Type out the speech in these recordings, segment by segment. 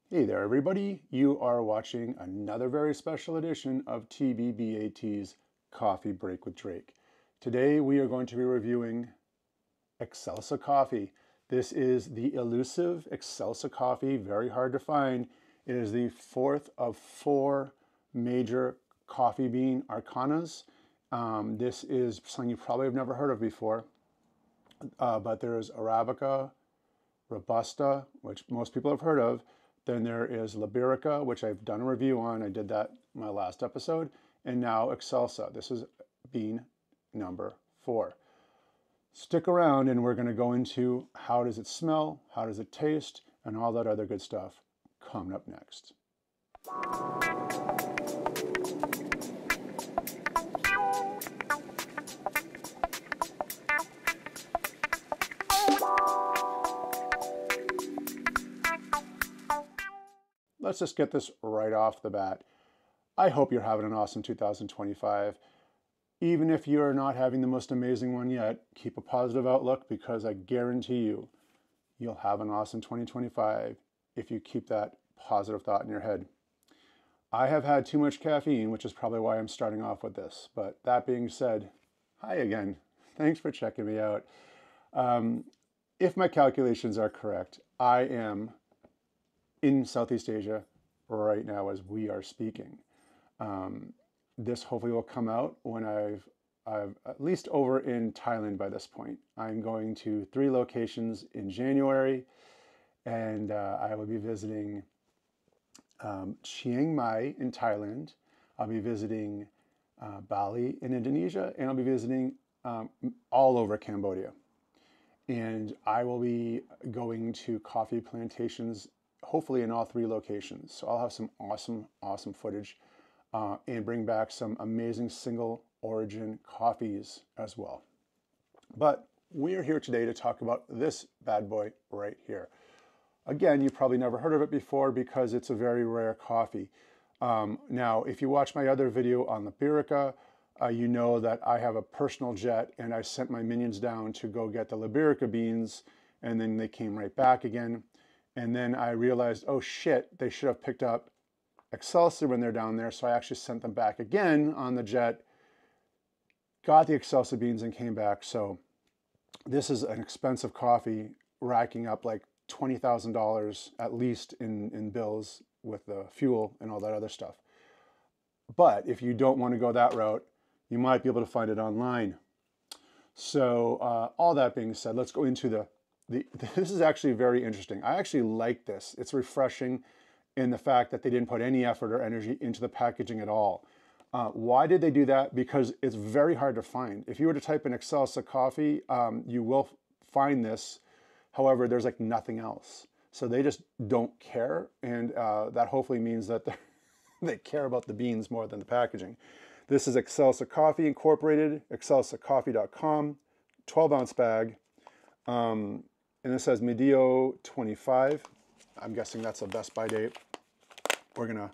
Hey there, everybody. You are watching another very special edition of TBBAT's Coffee Break with Drake. Today, we are going to be reviewing Excelsa Coffee. This is the elusive Excelsa Coffee, very hard to find. It is the fourth of four major coffee bean arcanas. This is something you probably have never heard of before, but there's Arabica, Robusta, which most people have heard of. Then there is Liberica, which I've done a review on. I did that in my last episode. And now Excelsa. This is bean number 4. Stick around and we're going to go into how does it smell, how does it taste, and all that other good stuff coming up next. Let's just get this right off the bat. I hope you're having an awesome 2025. Even if you're not having the most amazing one yet, keep a positive outlook because I guarantee you, you'll have an awesome 2025 if you keep that positive thought in your head. I have had too much caffeine, which is probably why I'm starting off with this. But that being said, hi again. Thanks for checking me out. If my calculations are correct, I am in Southeast Asia right now as we are speaking. This hopefully will come out when I've at least over in Thailand by this point. I'm going to 3 locations in January, and I will be visiting Chiang Mai in Thailand. I'll be visiting Bali in Indonesia, and I'll be visiting all over Cambodia. And I will be going to coffee plantations, hopefully in all 3 locations. So I'll have some awesome footage and bring back some amazing single origin coffees as well. But we're here today to talk about this bad boy right here. Again, you've probably never heard of it before because it's a very rare coffee. Now, if you watch my other video on Liberica, you know that I have a personal jet and I sent my minions down to go get the Liberica beans, and then they came right back again. And then I realized, oh shit, they should have picked up Excelsa when they're down there. So I actually sent them back again on the jet, got the Excelsa beans and came back. So this is an expensive coffee, racking up like $20,000 at least in bills with the fuel and all that other stuff. But if you don't want to go that route, you might be able to find it online. So all that being said, let's go into this is actually very interesting. I actually like this. It's refreshing in the fact that they didn't put any effort or energy into the packaging at all. Why did they do that? Because it's very hard to find. If you were to type in Excelsa coffee, you will find this. However, there's like nothing else. So they just don't care. And that hopefully means that they care about the beans more than the packaging. This is Excelsa Coffee Incorporated, excelsacoffee.com, 12-ounce bag. And it says Medio 25. I'm guessing that's a Best By date. We're going to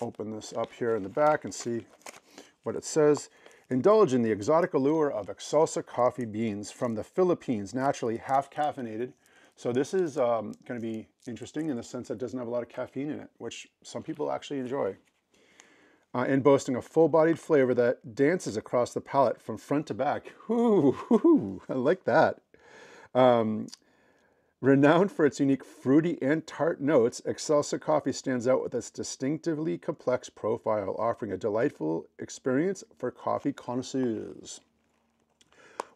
open this up here in the back and see what it says. Indulge in the exotic allure of Excelsa coffee beans from the Philippines, naturally half caffeinated. So this is going to be interesting in the sense that it doesn't have a lot of caffeine in it, which some people actually enjoy. And boasting a full-bodied flavor that dances across the palate from front to back. Ooh, I like that. Renowned for its unique fruity and tart notes, Excelsa coffee stands out with its distinctively complex profile, offering a delightful experience for coffee connoisseurs.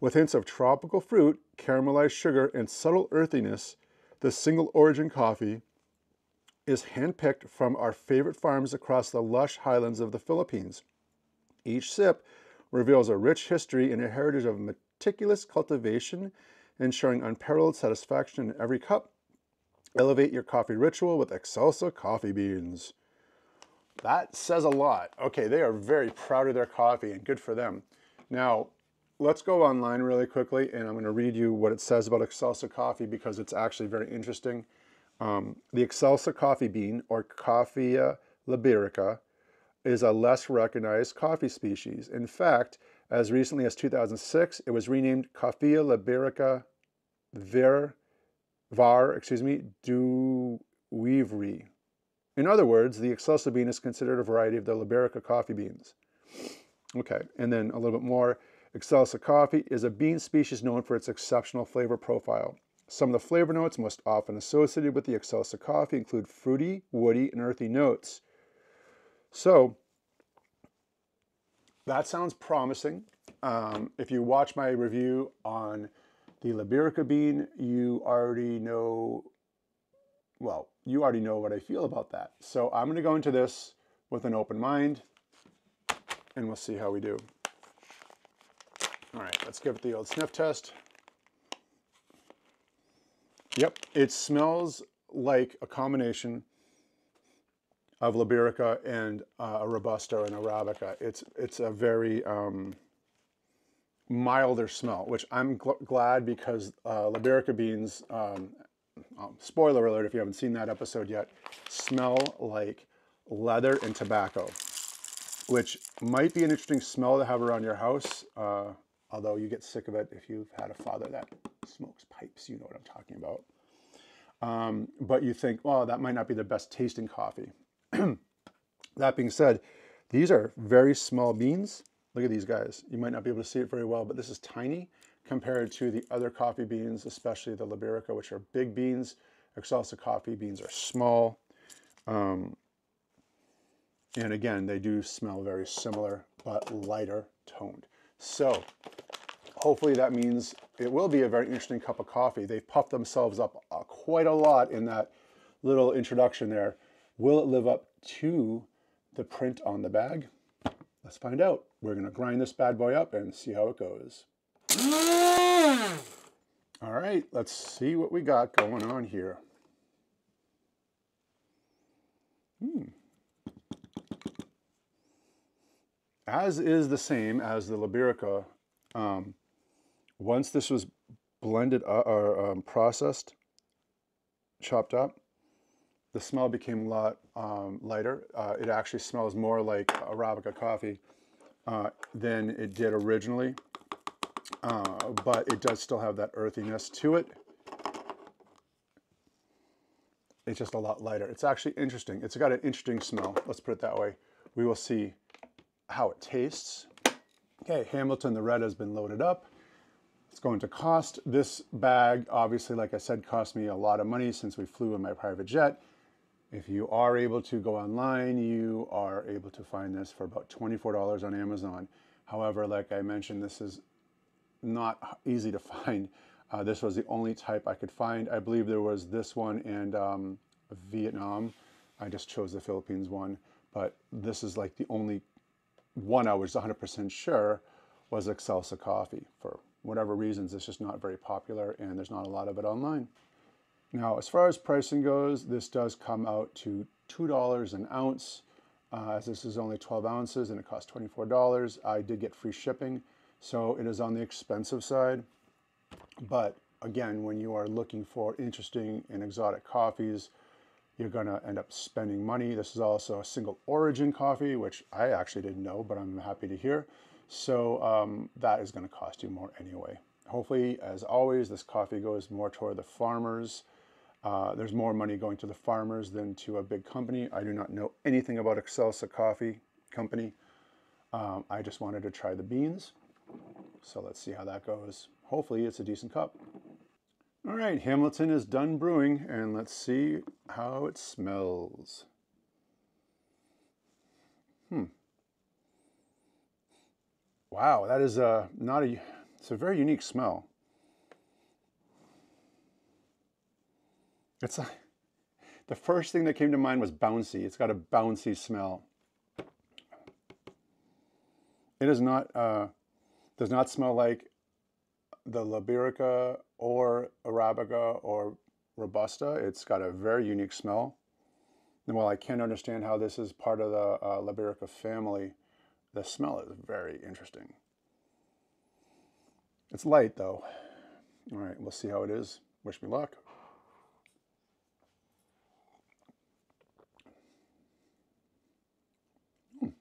With hints of tropical fruit, caramelized sugar, and subtle earthiness, the single origin coffee is handpicked from our favorite farms across the lush highlands of the Philippines. Each sip reveals a rich history and a heritage of meticulous cultivation, ensuring unparalleled satisfaction in every cup. Elevate your coffee ritual with Excelsa coffee beans. That says a lot. Okay, they are very proud of their coffee and good for them. Now, let's go online really quickly and I'm going to read you what it says about Excelsa coffee because it's actually very interesting. The Excelsa coffee bean, or Coffea liberica, is a less recognized coffee species. In fact, as recently as 2006, it was renamed Coffea liberica var du Weevry. In other words, the Excelsa bean is considered a variety of the Liberica coffee beans. Okay, and then a little bit more. Excelsa coffee is a bean species known for its exceptional flavor profile. Some of the flavor notes most often associated with the Excelsa coffee include fruity, woody, and earthy notes. So, that sounds promising. If you watch my review on the Liberica bean, you already know what I feel about that. So I'm going to go into this with an open mind, and we'll see how we do. All right, let's give it the old sniff test. Yep, it smells like a combination of Liberica and a Robusta and Arabica. It's a very milder smell, which I'm glad, because Liberica beans, spoiler alert if you haven't seen that episode yet, smell like leather and tobacco, which might be an interesting smell to have around your house, although you get sick of it if you've had a father that smokes pipes. You know what I'm talking about. But you think, well, that might not be the best tasting coffee. That being said, these are very small beans. Look at these guys. You might not be able to see it very well, but this is tiny compared to the other coffee beans, especially the Liberica, which are big beans. Excelsa coffee beans are small. And again, they do smell very similar, but lighter toned. So hopefully that means it will be a very interesting cup of coffee. They've puffed themselves up quite a lot in that little introduction there. Will it live up to the print on the bag? Let's find out. We're going to grind this bad boy up and see how it goes. All right, let's see what we got going on here. As is the same as the Liberica, once this was blended or processed, chopped up, the smell became a lot lighter. It actually smells more like Arabica coffee than it did originally, but it does still have that earthiness to it. It's just a lot lighter. It's actually interesting. It's got an interesting smell. Let's put it that way. We will see how it tastes. Okay, Hamilton the Red has been loaded up. It's going to cost. This bag, obviously, like I said, cost me a lot of money since we flew in my private jet. If you are able to go online, you are able to find this for about $24 on Amazon. However, like I mentioned, this is not easy to find. This was the only type I could find. I believe there was this one and Vietnam. I just chose the Philippines one, but this is like the only one I was 100% sure was Excelsa coffee. For whatever reasons, it's just not very popular and there's not a lot of it online. Now, as far as pricing goes, this does come out to $2 an ounce, as this is only 12 ounces and it costs $24. I did get free shipping, so it is on the expensive side. But again, when you are looking for interesting and exotic coffees, you're going to end up spending money. This is also a single origin coffee, which I actually didn't know, but I'm happy to hear. So that is going to cost you more anyway. Hopefully, as always, this coffee goes more toward the farmers. There's more money going to the farmers than to a big company. I do not know anything about Excelsa Coffee Company. I just wanted to try the beans. So let's see how that goes. Hopefully it's a decent cup. All right, Hamilton is done brewing, and let's see how it smells. Wow, that is it's a very unique smell. It's the first thing that came to mind was bouncy. It's got a bouncy smell. It is not, does not smell like the Liberica or Arabica or Robusta. It's got a very unique smell. And while I can't understand how this is part of the Liberica family, the smell is very interesting. It's light though. All right, we'll see how it is. Wish me luck.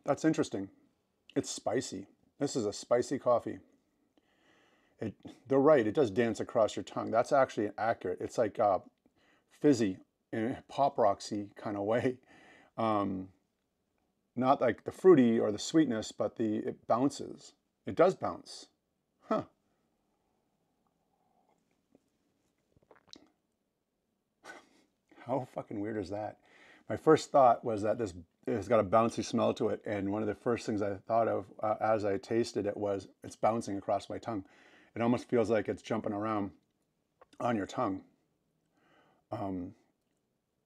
That's interesting. It's spicy. This is a spicy coffee. They're right, it does dance across your tongue. That's actually accurate. It's like fizzy in a pop roxy kind of way. Not like the fruity or the sweetness, but it bounces. It does bounce. Huh. How fucking weird is that? My first thought was that this has got a bouncy smell to it, and one of the first things I thought of as I tasted it was it's bouncing across my tongue. It almost feels like it's jumping around on your tongue.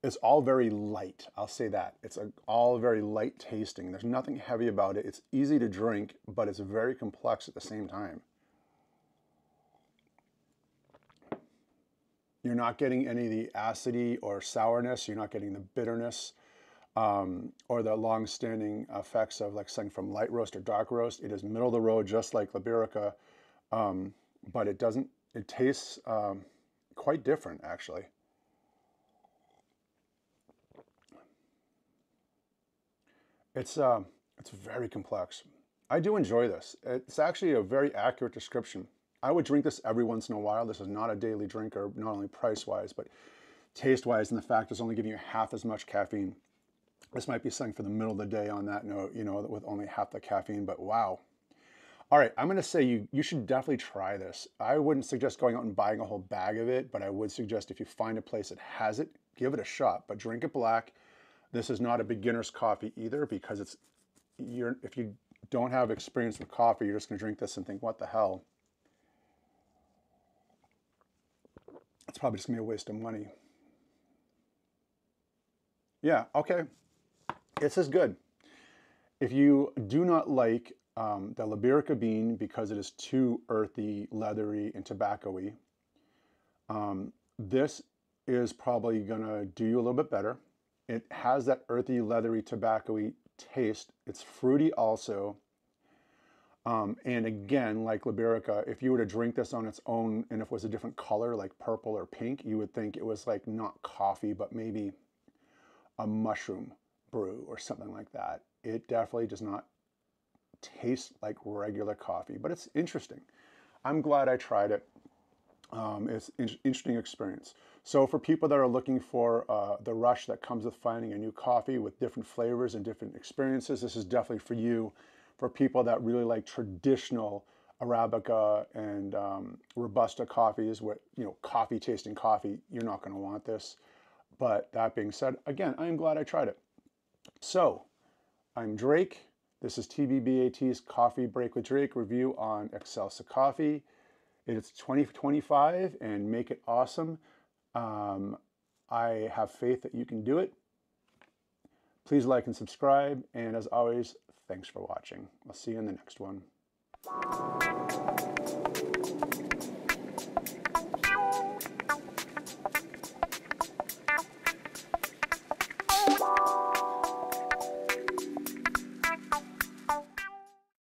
It's all very light. I'll say that. It's all very light tasting. There's nothing heavy about it. It's easy to drink, but it's very complex at the same time. You're not getting any of the acidity or sourness. You're not getting the bitterness or the long-standing effects of like something from light roast or dark roast. It is middle of the road, just like Liberica, but it doesn't. It tastes quite different, actually. It's very complex. I do enjoy this. It's actually a very accurate description. I would drink this every once in a while. This is not a daily drinker, not only price-wise, but taste-wise, and the fact it's only giving you half as much caffeine. This might be something for the middle of the day on that note, you know, with only half the caffeine, but wow. All right, I'm gonna say you should definitely try this. I wouldn't suggest going out and buying a whole bag of it, but I would suggest if you find a place that has it, give it a shot, but drink it black. This is not a beginner's coffee either, because if you don't have experience with coffee, you're just gonna drink this and think, what the hell? It's probably just gonna be a waste of money. Yeah, okay. This is good. If you do not like the Liberica bean because it is too earthy, leathery, and tobacco-y, this is probably gonna do you a little bit better. It has that earthy, leathery, tobacco-y taste. It's fruity also. And again, like Liberica, if you were to drink this on its own and if it was a different color, like purple or pink, you would think it was like not coffee, but maybe a mushroom brew or something like that. It definitely does not taste like regular coffee, but it's interesting. I'm glad I tried it. It's an interesting experience. So for people that are looking for the rush that comes with finding a new coffee with different flavors and different experiences, this is definitely for you. For people that really like traditional Arabica and Robusta coffees, with coffee tasting coffee, you're not going to want this. But that being said, again, I am glad I tried it. So I'm Drake. This is TBBAT's Coffee Break with Drake review on Excelsa Coffee. It's 2025 and make it awesome. I have faith that you can do it. Please like and subscribe. And as always, thanks for watching. I'll see you in the next one.